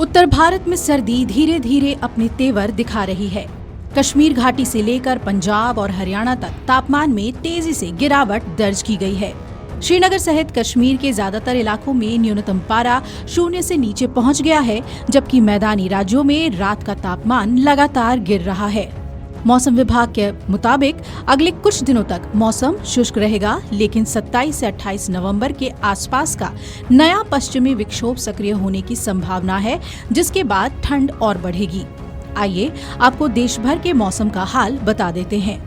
उत्तर भारत में सर्दी धीरे धीरे अपने तेवर दिखा रही है। कश्मीर घाटी से लेकर पंजाब और हरियाणा तक तापमान में तेजी से गिरावट दर्ज की गई है। श्रीनगर सहित कश्मीर के ज्यादातर इलाकों में न्यूनतम पारा 0 से नीचे पहुंच गया है, जबकि मैदानी राज्यों में रात का तापमान लगातार गिर रहा है। मौसम विभाग के मुताबिक अगले कुछ दिनों तक मौसम शुष्क रहेगा, लेकिन 27 से 28 नवंबर के आसपास का नया पश्चिमी विक्षोभ सक्रिय होने की संभावना है, जिसके बाद ठंड और बढ़ेगी। आइए आपको देश भर के मौसम का हाल बता देते हैं।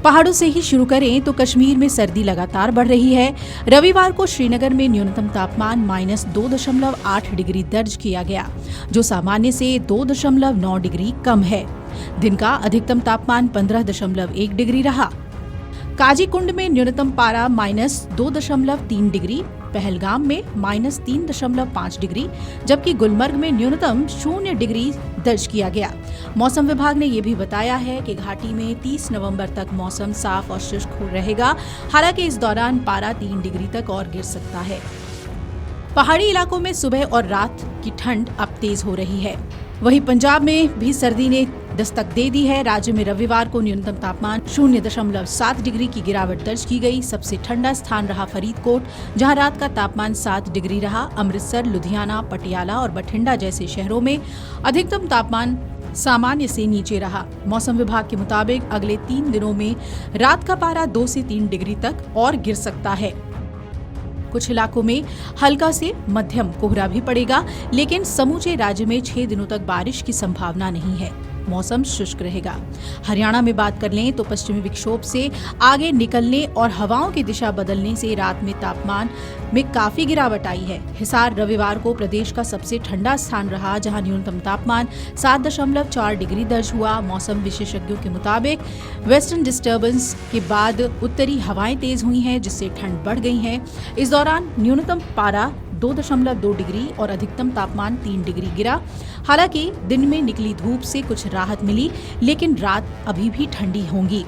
पहाड़ों से ही शुरू करें तो कश्मीर में सर्दी लगातार बढ़ रही है। रविवार को श्रीनगर में न्यूनतम तापमान -2.8 डिग्री दर्ज किया गया, जो सामान्य से 2.9 डिग्री कम है। दिन का अधिकतम तापमान 15.1 डिग्री रहा। काजीकुंड में न्यूनतम पारा -2.3 डिग्री, पहलगाम में -3.5 डिग्री, जबकि गुलमर्ग में न्यूनतम 0 डिग्री दर्ज किया गया। मौसम विभाग ने ये भी बताया है कि घाटी में 30 नवंबर तक मौसम साफ और शुष्क रहेगा। हालांकि इस दौरान पारा 3 डिग्री तक और गिर सकता है। पहाड़ी इलाकों में सुबह और रात की ठंड अब तेज हो रही है। वहीं पंजाब में भी सर्दी ने दस्तक दे दी है। राज्य में रविवार को न्यूनतम तापमान 0.7 डिग्री की गिरावट दर्ज की गई। सबसे ठंडा स्थान रहा फरीदकोट, जहां रात का तापमान 7 डिग्री रहा। अमृतसर, लुधियाना, पटियाला और बठिंडा जैसे शहरों में अधिकतम तापमान सामान्य से नीचे रहा। मौसम विभाग के मुताबिक अगले 3 दिनों में रात का पारा 2 से 3 डिग्री तक और गिर सकता है। कुछ इलाकों में हल्का से मध्यम कोहरा भी पड़ेगा, लेकिन समूचे राज्य में 6 दिनों तक बारिश की संभावना नहीं है। मौसम शुष्क रहेगा। हरियाणा में बात कर लें तो पश्चिमी विक्षोभ से आगे निकलने और हवाओं की दिशा बदलने से रात में तापमान में काफी गिरावट आई है। हिसार रविवार को प्रदेश का सबसे ठंडा स्थान रहा, जहां न्यूनतम तापमान 7.4 डिग्री दर्ज हुआ। मौसम विशेषज्ञों के मुताबिक वेस्टर्न डिस्टर्बेंस के बाद उत्तरी हवाएं तेज हुई हैं, जिससे ठंड बढ़ गई है। इस दौरान न्यूनतम पारा 2.2 डिग्री और अधिकतम तापमान 3 डिग्री गिरा। हालांकि दिन में निकली धूप से कुछ राहत मिली, लेकिन रात अभी भी ठंडी होगी।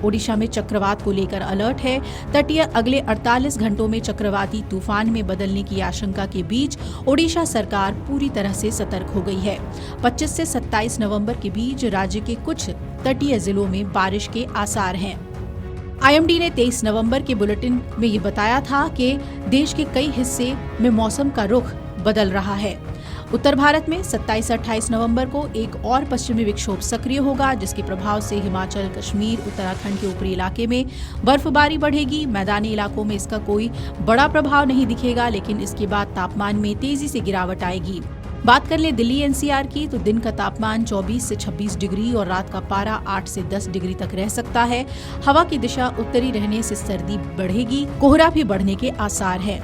ओडिशा में चक्रवात को लेकर अलर्ट है। तटीय अगले 48 घंटों में चक्रवाती तूफान में बदलने की आशंका के बीच ओडिशा सरकार पूरी तरह से सतर्क हो गई है। 25 से 27 नवंबर के बीच राज्य के कुछ तटीय जिलों में बारिश के आसार हैं। आईएमडी ने 23 नवंबर के बुलेटिन में ये बताया था कि देश के कई हिस्से में मौसम का रुख बदल रहा है। उत्तर भारत में 27 से 28 नवंबर को एक और पश्चिमी विक्षोभ सक्रिय होगा, जिसके प्रभाव से हिमाचल, कश्मीर, उत्तराखंड के ऊपरी इलाके में बर्फबारी बढ़ेगी। मैदानी इलाकों में इसका कोई बड़ा प्रभाव नहीं दिखेगा, लेकिन इसके बाद तापमान में तेजी से गिरावट आएगी। बात कर ले दिल्ली एनसीआर की, तो दिन का तापमान 24 से 26 डिग्री और रात का पारा 8 से 10 डिग्री तक रह सकता है। हवा की दिशा उत्तरी रहने से सर्दी बढ़ेगी। कोहरा भी बढ़ने के आसार हैं।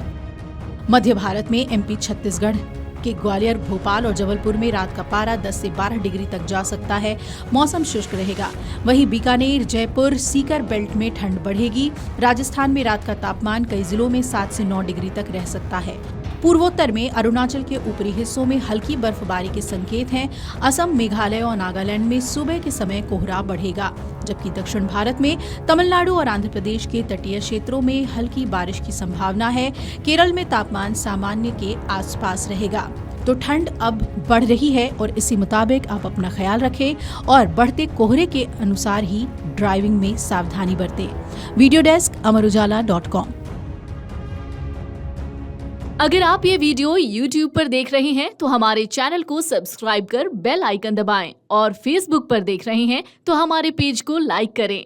मध्य भारत में एमपी, छत्तीसगढ़ के ग्वालियर, भोपाल और जबलपुर में रात का पारा 10 से 12 डिग्री तक जा सकता है। मौसम शुष्क रहेगा। वहीं बीकानेर, जयपुर, सीकर बेल्ट में ठंड बढ़ेगी। राजस्थान में रात का तापमान कई जिलों में 7 से 9 डिग्री तक रह सकता है। पूर्वोत्तर में अरुणाचल के ऊपरी हिस्सों में हल्की बर्फबारी के संकेत हैं। असम, मेघालय और नागालैंड में सुबह के समय कोहरा बढ़ेगा, जबकि दक्षिण भारत में तमिलनाडु और आंध्र प्रदेश के तटीय क्षेत्रों में हल्की बारिश की संभावना है। केरल में तापमान सामान्य के आसपास रहेगा। तो ठंड अब बढ़ रही है और इसी मुताबिक आप अपना ख्याल रखें और बढ़ते कोहरे के अनुसार ही ड्राइविंग में सावधानी बरतें। Video desk amarujala.com। अगर आप ये वीडियो YouTube पर देख रहे हैं तो हमारे चैनल को सब्सक्राइब कर बेल आइकन दबाएं और Facebook पर देख रहे हैं तो हमारे पेज को लाइक करें।